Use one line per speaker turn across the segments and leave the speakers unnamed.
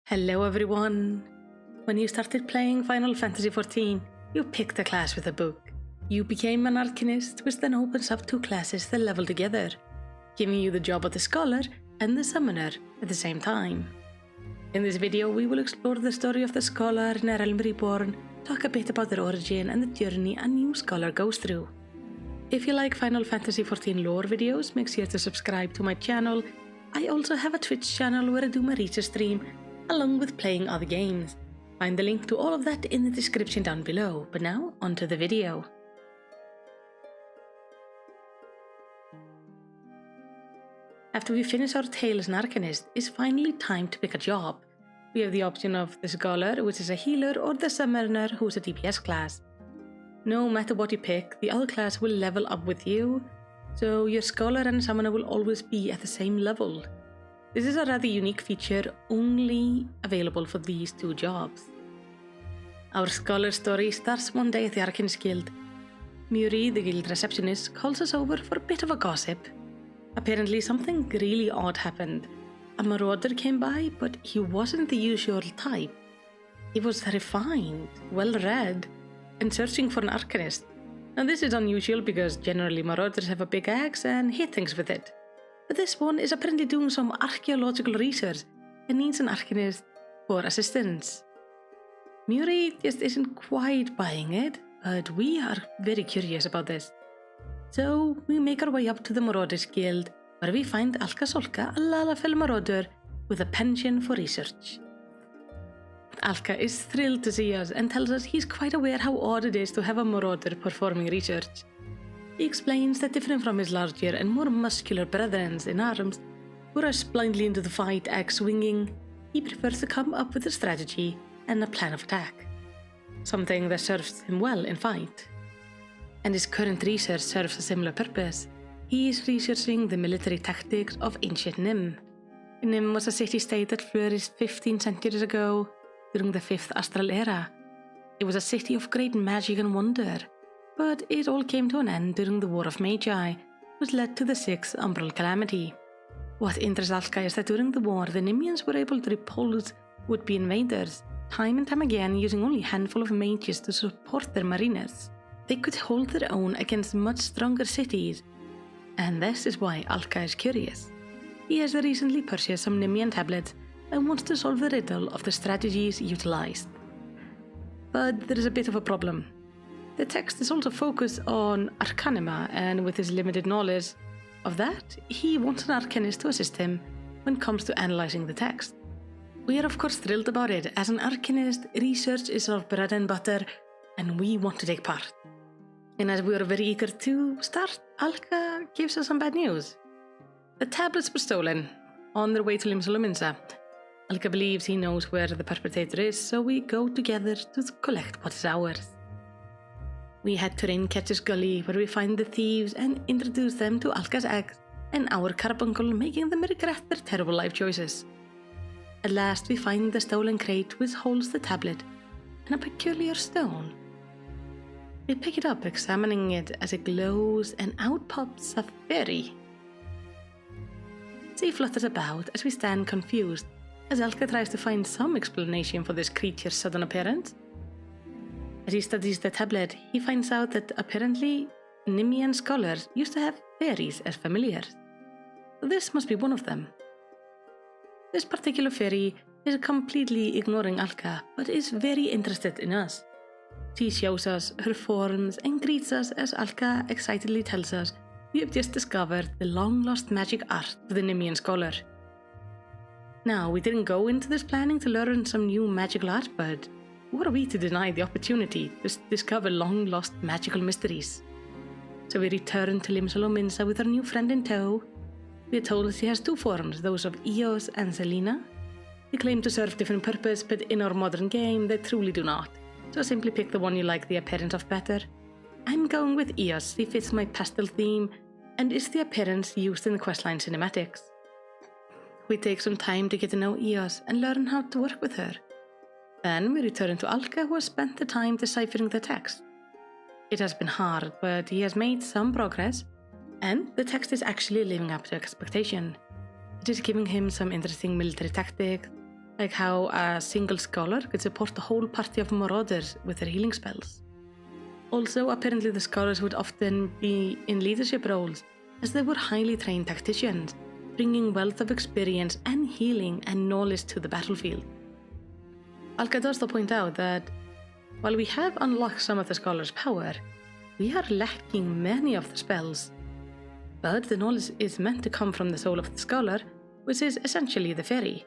Hello everyone! When you started playing Final Fantasy XIV, you picked a class with a book. You became an Arcanist, which then opens up two classes that level together, giving you the job of the Scholar and the Summoner at the same time. In this video, we will explore the story of the Scholar in A Realm Reborn, talk a bit about their origin and the journey a new Scholar goes through. If you like Final Fantasy XIV lore videos, make sure to subscribe to my channel. I also have a Twitch channel where I do my research stream, along with playing other games. Find the link to all of that in the description down below, but now onto the video. After we finish our tale as an Arcanist, it's finally time to pick a job. We have the option of the Scholar, which is a healer, or the Summoner, who's a DPS class. No matter what you pick, the other class will level up with you, so your Scholar and Summoner will always be at the same level. This is a rather unique feature only available for these two jobs. Our Scholar story starts one day at the Arcanist Guild. Muri, the guild receptionist, calls us over for a bit of a gossip. Apparently something really odd happened. A marauder came by, but he wasn't the usual type. He was refined, well-read, and searching for an Arcanist. Now this is unusual because generally marauders have a big axe and hit things with it. But this one is apparently doing some archaeological research and needs an Arcanist for assistance. Muri just isn't quite buying it, but we are very curious about this. So we make our way up to the Marauders Guild, where we find Alkazolka, a Lalafell marauder with a penchant for research. Alka is thrilled to see us and tells us he's quite aware how odd it is to have a marauder performing research. He explains that different from his larger and more muscular brethren in arms, who rush blindly into the fight axe-swinging, he prefers to come up with a strategy and a plan of attack, something that serves him well in fight. And his current research serves a similar purpose. He is researching the military tactics of ancient Nym. Nym was a city-state that flourished 15 centuries ago during the 5th Astral Era. It was a city of great magic and wonder, but it all came to an end during the War of Magi, which led to the 6th Umbral Calamity. What interests Alka is that during the war, the Nymians were able to repulse would-be invaders, time and time again using only a handful of mages to support their mariners. They could hold their own against much stronger cities, and this is why Alka is curious. He has recently purchased some Nymian tablets and wants to solve the riddle of the strategies utilized. But there is a bit of a problem. The text is also focused on Arcanima, and with his limited knowledge of that, he wants an Arcanist to assist him when it comes to analyzing the text. We are of course thrilled about it, as an Arcanist, research is our bread and butter, and we want to take part. And as we are very eager to start, Alka gives us some bad news. The tablets were stolen on their way to Limsa. Alka believes he knows where the perpetrator is, so we go together to collect what is ours. We head to Raincatcher's Gully, where we find the thieves and introduce them to Alka's ex and our carbuncle, making them regret their terrible life choices. At last we find the stolen crate which holds the tablet and a peculiar stone. We pick it up, examining it as it glows, and out pops a fairy. She flutters about as we stand confused, as Alka tries to find some explanation for this creature's sudden appearance. As he studies the tablet, he finds out that apparently Nymian scholars used to have fairies as familiars. This must be one of them. This particular fairy is completely ignoring Alka, but is very interested in us. She shows us her forms and greets us as Alka excitedly tells us we have just discovered the long-lost magic art of the Nymian scholar. Now, we didn't go into this planning to learn some new magical art, but who are we to deny the opportunity to discover long-lost magical mysteries? So we return to Limsa with our new friend in tow. We are told that she has two forms, those of Eos and Selena. They claim to serve different purpose, but in our modern game they truly do not. So simply pick the one you like the appearance of better. I'm going with Eos. She fits my pastel theme and is the appearance used in the questline cinematics. We take some time to get to know Eos and learn how to work with her. Then we return to Alka, who has spent the time deciphering the text. It has been hard, but he has made some progress, and the text is actually living up to expectation. It is giving him some interesting military tactics, like how a single scholar could support the whole party of marauders with their healing spells. Also, apparently the scholars would often be in leadership roles, as they were highly trained tacticians, bringing wealth of experience and healing and knowledge to the battlefield. Alka does point out that while we have unlocked some of the scholars' power, we are lacking many of the spells. But the knowledge is meant to come from the soul of the scholar, which is essentially the fairy.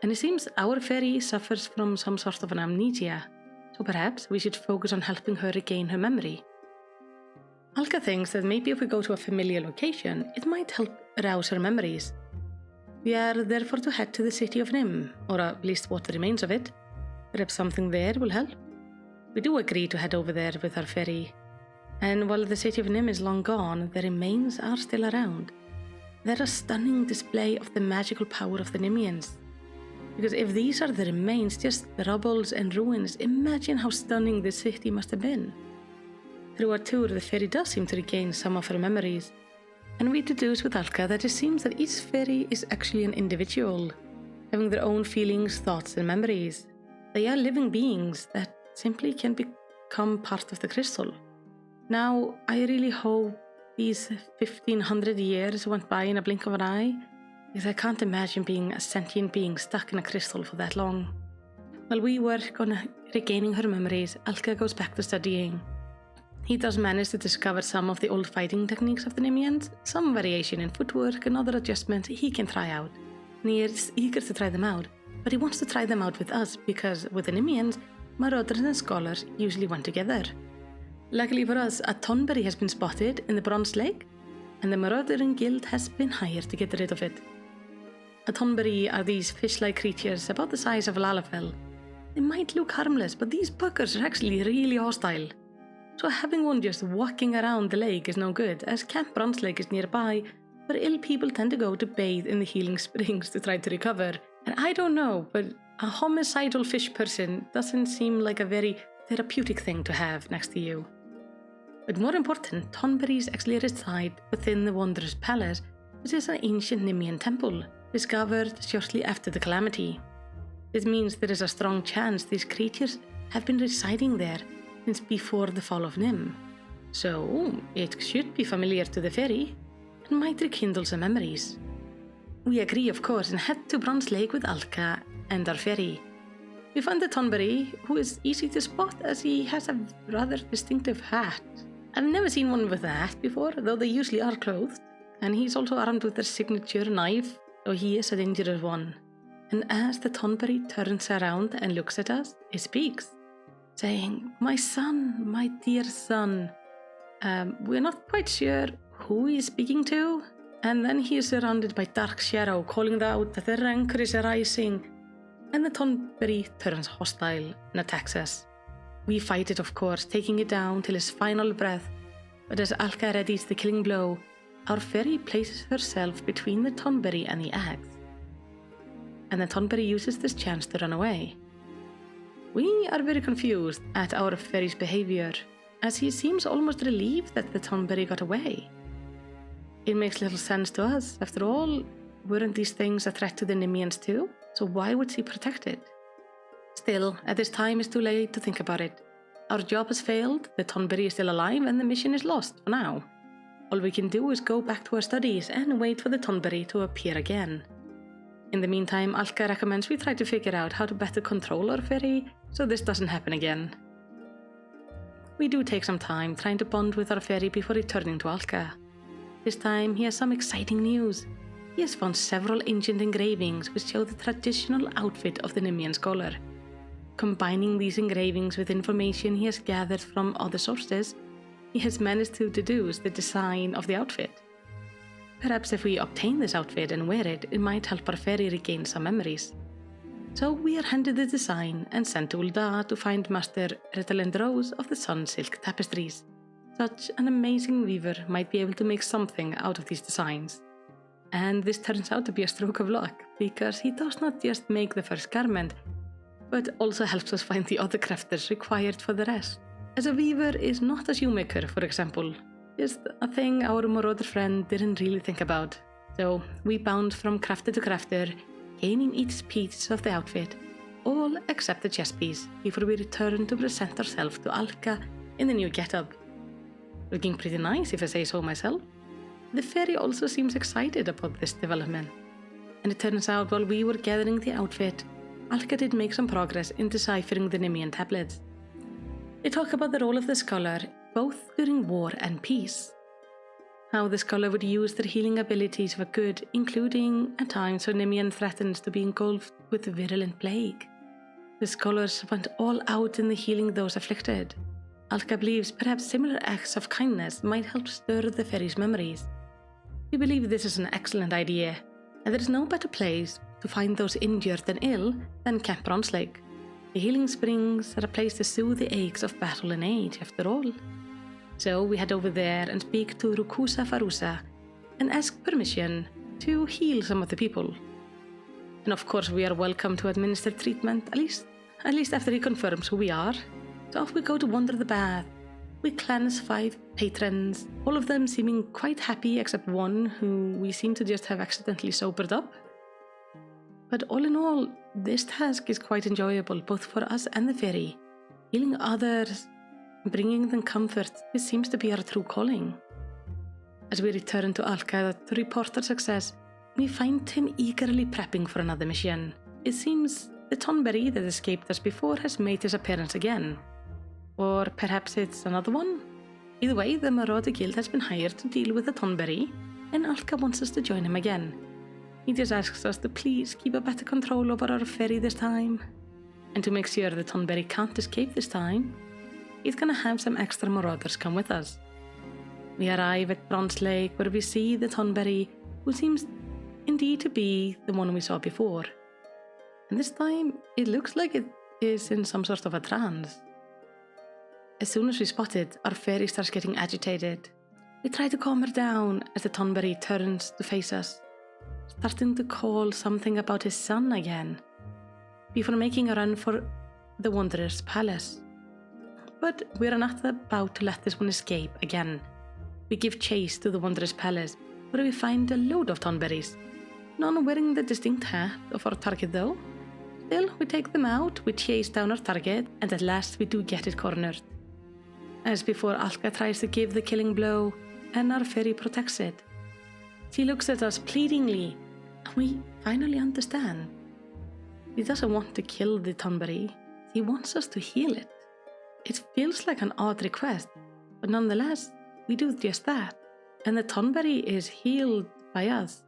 And it seems our fairy suffers from some sort of an amnesia, so perhaps we should focus on helping her regain her memory. Alka thinks that maybe if we go to a familiar location, it might help arouse her memories. We are therefore to head to the city of Nym, or at least what remains of it. Perhaps something there will help. We do agree to head over there with our fairy. And while the city of Nym is long gone, the remains are still around. They're a stunning display of the magical power of the Nymians. Because if these are the remains, just rubbles and ruins, imagine how stunning this city must have been. Through our tour, the fairy does seem to regain some of her memories. And we deduce with Alka that it seems that each fairy is actually an individual, having their own feelings, thoughts, and memories. They are living beings that simply can become part of the crystal. Now, I really hope these 1500 years went by in a blink of an eye, because I can't imagine being a sentient being stuck in a crystal for that long. While we work on regaining her memories, Alka goes back to studying. He does manage to discover some of the old fighting techniques of the Nymians, some variation in footwork and other adjustments he can try out. And he is eager to try them out, but he wants to try them out with us because with the Nymians, marauders and scholars usually went together. Luckily for us, a tonberry has been spotted in the Bronzelake, and the maraudering guild has been hired to get rid of it. A tonberry are these fish-like creatures about the size of a lalafell. They might look harmless, but these buggers are actually really hostile. So having one just walking around the lake is no good, as Camp Bronzelake is nearby, where ill people tend to go to bathe in the healing springs to try to recover. And I don't know, but a homicidal fish person doesn't seem like a very therapeutic thing to have next to you. But more important, tonberries actually reside within the Wanderer's Palace, which is an ancient Nymian temple, discovered shortly after the calamity. This means there is a strong chance these creatures have been residing there since before the fall of Nym. So, it should be familiar to the fairy and might rekindle some memories. We agree, of course, and head to Bronzelake with Alka and our fairy. We find the tonberry, who is easy to spot as he has a rather distinctive hat. I've never seen one with a hat before, though they usually are clothed, and he's also armed with their signature knife, so he is a dangerous one. And as the tonberry turns around and looks at us, it speaks, saying, "My son, my dear son." We're not quite sure who he's speaking to, and then he is surrounded by dark shadow, calling out that the rancor is rising, and the tonberry turns hostile and attacks us. We fight it, of course, taking it down till his final breath, but as Alka readies the killing blow, our fairy places herself between the tonberry and the axe, and the tonberry uses this chance to run away. We are very confused at our fairy's behavior, as he seems almost relieved that the tonberry got away. It makes little sense to us. After all, weren't these things a threat to the Nymians too? So why would she protect it? Still, at this time it's too late to think about it. Our job has failed, the tonberry is still alive, and the mission is lost for now. All we can do is go back to our studies and wait for the tonberry to appear again. In the meantime, Alka recommends we try to figure out how to better control our fairy so this doesn't happen again. We do take some time trying to bond with our fairy before returning to Alka. This time he has some exciting news. He has found several ancient engravings which show the traditional outfit of the Nymian scholar. Combining these engravings with information he has gathered from other sources, he has managed to deduce the design of the outfit. Perhaps if we obtain this outfit and wear it, it might help our fairy regain some memories. So we are handed the design and sent to Ulda to find Master Ritalin Rose of the Sun Silk Tapestries. Such an amazing weaver might be able to make something out of these designs. And this turns out to be a stroke of luck, because he does not just make the first garment, but also helps us find the other crafters required for the rest. As a weaver is not a shoemaker, for example, just a thing our marauder friend didn't really think about. So we bounce from crafter to crafter, gaining each piece of the outfit, all except the chest piece, before we return to present ourselves to Alka in the new getup. Looking pretty nice if I say so myself. The fairy also seems excited about this development. And it turns out while we were gathering the outfit, Alka did make some progress in deciphering the Nymian tablets. They talk about the role of the scholar both during war and peace. How the scholar would use their healing abilities for good, including at times when Nymian threatens to be engulfed with a virulent plague. The scholars went all out in the healing those afflicted. Alka believes perhaps similar acts of kindness might help stir the fairy's memories. We believe this is an excellent idea, and there is no better place to find those injured and ill than Camp Bronzelake. The healing springs are a place to soothe the aches of battle and age, after all. So we head over there and speak to Rukusa Farusa and ask permission to heal some of the people. And of course we are welcome to administer treatment, at least after he confirms who we are. So off we go to wander the bath. We cleanse 5 patrons, all of them seeming quite happy except one who we seem to just have accidentally sobered up. But all in all, this task is quite enjoyable both for us and the fairy. Healing others, bringing them comfort, this seems to be our true calling. As we return to Alka to report our success, we find him eagerly prepping for another mission. It seems the tonberry that escaped us before has made his appearance again. Or perhaps it's another one? Either way, the Marauder Guild has been hired to deal with the tonberry, and Alka wants us to join him again. He just asks us to please keep a better control over our ferry this time. And to make sure the tonberry can't escape this time, he's gonna have some extra marauders come with us. We arrive at Bronzelake, where we see the tonberry, who seems indeed to be the one we saw before. And this time, it looks like it is in some sort of a trance. As soon as we spot it, our fairy starts getting agitated. We try to calm her down as the tonberry turns to face us, starting to call something about his son again, before making a run for the Wanderer's Palace. But we are not about to let this one escape again. We give chase to the Wanderer's Palace, where we find a load of tonberries, none wearing the distinct hat of our target though. Still, we take them out, we chase down our target, and at last we do get it cornered. As before, Alka tries to give the killing blow, and our fairy protects it. She looks at us pleadingly, and we finally understand. He doesn't want to kill the tonberry, he wants us to heal it. It feels like an odd request, but nonetheless, we do just that. And the tonberry is healed by us,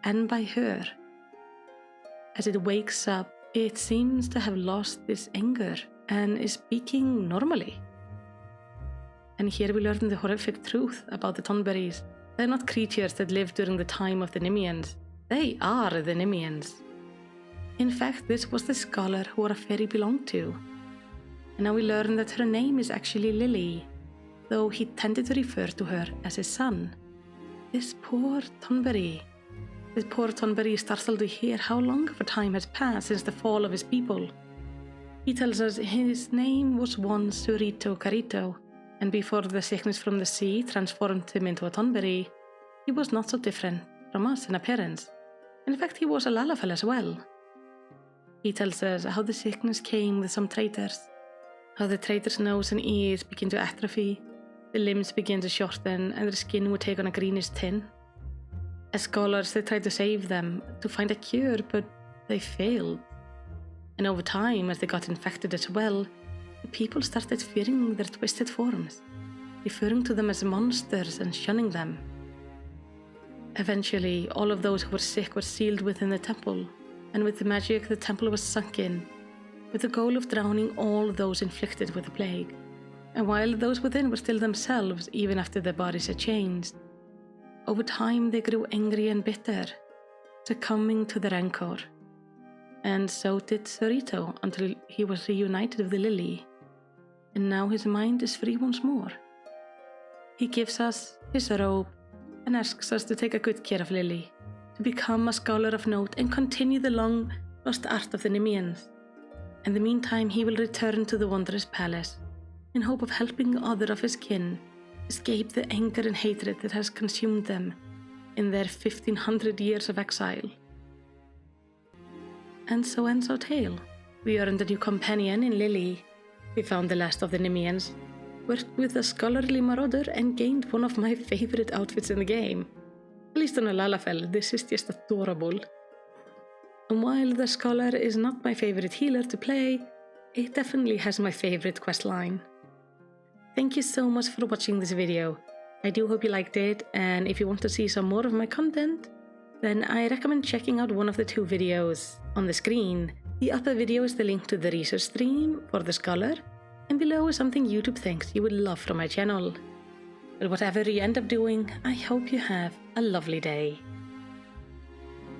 and by her. As it wakes up, it seems to have lost its anger, and is speaking normally. And here we learn the horrific truth about the tonberries. They're not creatures that lived during the time of the Nymians. They are the Nymians. In fact, this was the scholar who our fairy belonged to. And now we learn that her name is actually Lily, though he tended to refer to her as his son. This poor tonberry is startled to hear how long of a time has passed since the fall of his people. He tells us his name was once Surito Carito, and before the sickness from the sea transformed him into a tonberry, he was not so different from us in appearance. In fact, he was a lalafell as well. He tells us how the sickness came with some traitors, how the traitors' nose and ears begin to atrophy, the limbs begin to shorten, and their skin would take on a greenish tint. As scholars, they tried to save them, to find a cure, but they failed. And over time, as they got infected as well, the people started fearing their twisted forms, referring to them as monsters and shunning them. Eventually, all of those who were sick were sealed within the temple, and with the magic, the temple was sunk in, with the goal of drowning all those inflicted with the plague. And while those within were still themselves, even after their bodies had changed, over time they grew angry and bitter, succumbing to the rancor. And so did Surito until he was reunited with the Lily, and now his mind is free once more. He gives us his robe and asks us to take a good care of Lily, to become a scholar of note and continue the long-lost art of the Nymians. In the meantime, he will return to the Wanderer's Palace in hope of helping other of his kin escape the anger and hatred that has consumed them in their 1500 years of exile. and so ends our tale. We earned a new companion in Lily. We found the last of the Nymians, worked with a scholarly marauder, and gained one of my favorite outfits in the game. At least on a Lalafell, this is just adorable. And while the scholar is not my favorite healer to play, it definitely has my favorite questline. Thank you so much for watching this video. I do hope you liked it, and if you want to see some more of my content, then I recommend checking out one of the 2 videos on the screen. The upper video is the link to the research stream for the scholar, and below is something YouTube thinks you would love from my channel. But whatever you end up doing, I hope you have a lovely day.